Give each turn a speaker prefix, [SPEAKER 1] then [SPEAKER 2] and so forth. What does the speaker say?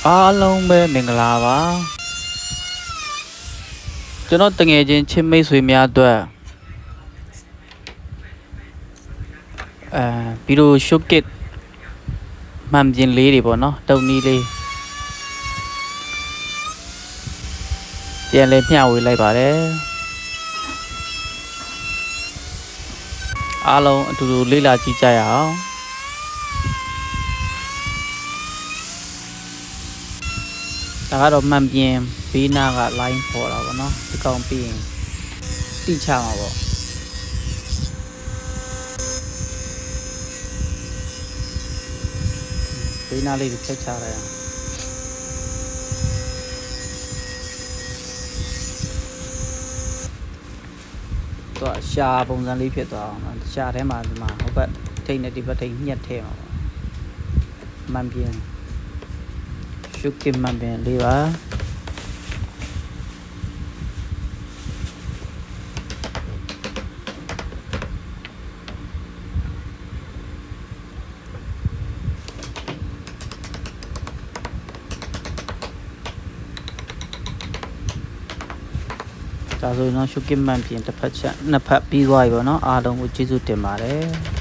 [SPEAKER 1] အားလုံးပဲမင်္ဂလာပါကျွန်တော်တငယ်ချင်းချစ်မိတ်ဆွေများအတွက်ဗီဒီယိုရှုပ်ကစ်မှန်ပြင်လေးတွေပေါ့နော်တုံနည်းလေးပြန်လဲမျှဝေလိုက်ပါတယ်အားလုံးအတူတူလေ့လာကြည့်ကြရအောင်ဒါကတော့မှန်ပြင်ဘေးနာက line ပေါ်တာပေါ့နော်ဒီကောင်ပြီးရင်တိချမှာပေါ့ဘေးနာလေးကိုဖြတ်ချလိုက်အောင်တော့ရှာပုံစံလေးဖြစ်သွားအောင်နော်ရှာထဲမှာဒီမှာဟုတ်ဘက်ထိတ်နဲ့ဒီဘက်ထိတ်ညှက်ထဲမှာပေါ့မှန်ပြင်ရှုပ်ကင်မှန်ပြင်လေးပါဒါဆိုရင်တော့ရှုပ်ကင်မှန်ပြင်တစ်ဖက်ချက်နှစ်ဖက်ပြီးသွားပြီပေါ့နော်အားလုံးကိုကျေးဇူးတင်ပါတယ်